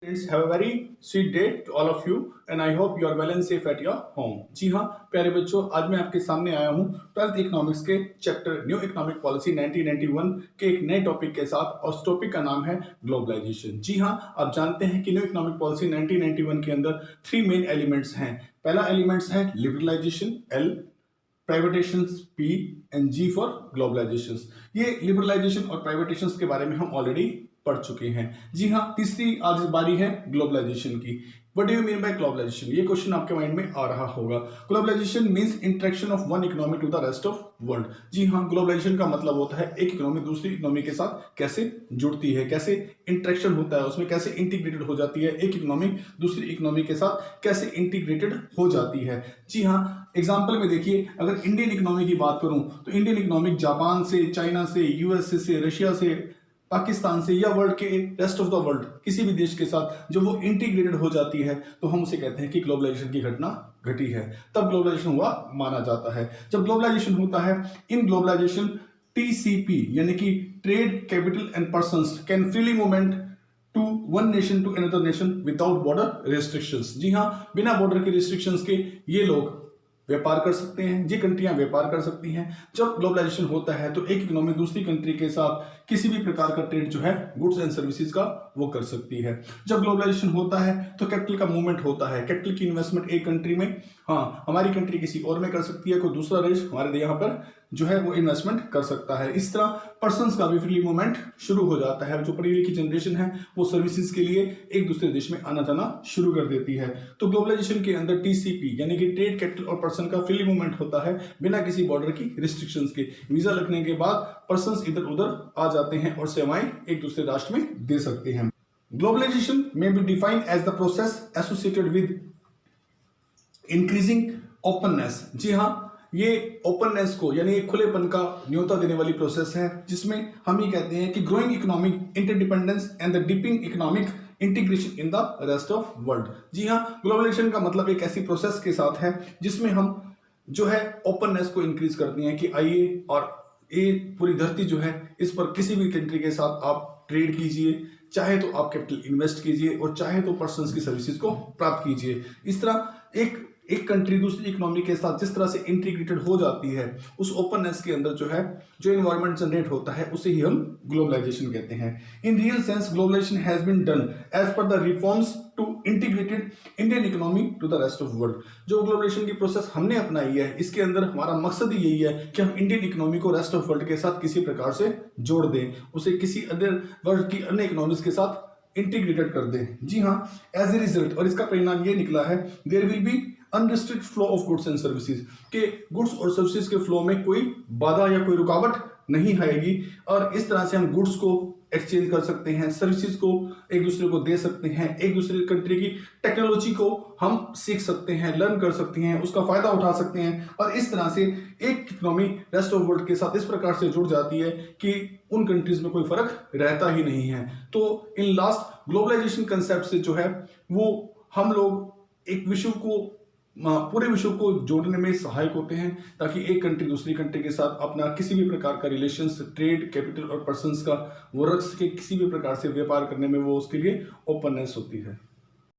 Friends, have a very sweet day to all of you and I hope you are well and safe at your home। जी हाँ प्यारे बच्चों, आज मैं आपके सामने आया हूँ 12th इकोनॉमिक्स के चैप्टर न्यू इकोनॉमिक पॉलिसी 1991 के एक नए टॉपिक के साथ और उस टॉपिक का नाम है ग्लोबलाइजेशन। जी हाँ, आप जानते हैं कि न्यू इकोनॉमिक पॉलिसी 1991 के अंदर 3 मेन एलिमेंट्स हैं। पहला एलिमेंट्स है liberalisation L, privatisation P and G for globalisation. ये लिबरलाइजेशन और प्राइवेटेशन के बारे में हम ऑलरेडी पढ़ चुके हैं। जी हाँ, तीसरी आज बारी है ग्लोबलाइजेशन की। What do you mean by globalisation? ये क्वेश्चन आपके माइंड में आ रहा होगा। Globalisation means interaction of one economy to the rest of world. जी हाँ, ग्लोबलाइजेशन का मतलब होता है एक इकोनॉमी दूसरी इकोनॉमी के साथ कैसे जुड़ती है, कैसे इंटरेक्शन होता है, उसमें कैसे इंटीग्रेटेड हो जाती है, एक इकोनॉमी दूसरी इकोनॉमी के साथ कैसे इंटीग्रेटेड हो जाती है। जी हाँ, एग्जाम्पल में देखिए, अगर इंडियन इकोनॉमी की बात करूं तो इंडियन इकोनॉमिक जापान से, चाइना से, यूएसए से, रशिया से, पाकिस्तान से या वर्ल्ड के रेस्ट ऑफ द वर्ल्ड किसी भी देश के साथ जब वो इंटीग्रेटेड हो जाती है तो हम उसे कहते हैं कि ग्लोबलाइजेशन की घटना घटी है, तब ग्लोबलाइजेशन हुआ माना जाता है। जब ग्लोबलाइजेशन होता है, इन ग्लोबलाइजेशन टीसीपी यानी कि trade, capital and persons can freely movement to one nation to another nation without border restrictions. जी हाँ, बिना बॉर्डर के रिस्ट्रिक्शंस के ये लोग व्यापार कर सकते हैं, ये कंट्रियां व्यापार कर सकती हैं। जब ग्लोबलाइजेशन होता है तो एक इकोनॉमी दूसरी कंट्री के साथ किसी भी प्रकार का ट्रेड जो है गुड्स एंड सर्विसेज का वो कर सकती है। जब ग्लोबलाइजेशन होता है तो कैपिटल का मूवमेंट होता है, कैपिटल की इन्वेस्टमेंट एक कंट्री में, हाँ हमारी कंट्री किसी और में कर सकती है, कोई दूसरा देश हमारे यहाँ पर जो है वो इन्वेस्टमेंट कर सकता है। इस तरह पर्संस का भी फ्री मूवमेंट शुरू हो जाता है। जो पढ़ी लिखी जनरेशन है वो सर्विसेज के लिए एक दूसरे देश में आना जाना शुरू कर देती है। तो ग्लोबलाइजेशन के अंदर टीसीपी यानी कि ट्रेड, कैपिटल और पर्सन का फ्री मूवमेंट होता है बिना किसी बॉर्डर की रिस्ट्रिक्शंस के। वीजा लगने के बाद पर्संस इधर उधर आ जाते हैं और सेवाएं एक दूसरे राष्ट्र में दे सकते हैं। ग्लोबलाइजेशन में be defined as the process associated with increasing openness. जी हाँ, ये ओपननेस को यानी खुलेपन का न्योता देने वाली प्रोसेस है, जिसमें हम ये कहते हैं कि growing economic interdependence and the deeping economic integration in the rest of world. जी हाँ, ग्लोबलाइजेशन का मतलब एक ऐसी प्रोसेस के साथ है जिसमें हम जो है ओपननेस को इंक्रीज करते हैं कि आइए और ये पूरी धरती जो है इस पर किसी भी कंट्री के साथ आप ट्रेड कीजिए, चाहे तो आप कैपिटल इन्वेस्ट कीजिए और चाहे तो पर्संस की सर्विसेज को प्राप्त कीजिए। इस तरह एक कंट्री दूसरी इकोनॉमी के साथ जिस तरह से इंटीग्रेटेड हो जाती है, उस ओपननेस के अंदर जो है जो एनवायरनमेंट जनरेट होता है उसे ही हम ग्लोबलाइजेशन कहते हैं। In real sense globalisation has been done as per the reforms to integrated Indian economy to the rest of world. जो ग्लोबलाइजेशन की प्रोसेस हमने अपनाई है, इसके अंदर हमारा मकसद ही यही है कि हम इंडियन इकोनॉमी को रेस्ट ऑफ वर्ल्ड के साथ किसी प्रकार से जोड़ दें, उसे किसी अदर वर्ल्ड की अन्य इकोनॉमीज के साथ इंटीग्रेटेड कर दें। जी हाँ, एज ए रिजल्ट और इसका परिणाम ये निकला है, there will be unrestricted flow of goods and services, के गुड्स और सर्विसेज के फ्लो में कोई बाधा या कोई रुकावट नहीं आएगी और इस तरह से हम गुड्स को एक्सचेंज कर सकते हैं, सर्विसेज को एक दूसरे को दे सकते हैं, एक दूसरे कंट्री की टेक्नोलॉजी को हम सीख सकते हैं, लर्न कर सकते हैं, उसका फायदा उठा सकते हैं और इस तरह से एक इकोनॉमी रेस्ट ऑफ वर्ल्ड के साथ इस प्रकार से जुड़ जाती है कि उन कंट्रीज में कोई फर्क रहता ही नहीं है। तो इन लास्ट ग्लोबलाइजेशन कंसेप्ट से जो है वो हम लोग एक विश्व को पूरे विश्व को जोड़ने में सहायक होते हैं, ताकि एक कंट्री दूसरी कंट्री के साथ अपना किसी भी प्रकार का रिलेशंस, ट्रेड, कैपिटल और पर्संस का वो रख सके, किसी भी प्रकार से व्यापार करने में वो उसके लिए ओपननेस होती है।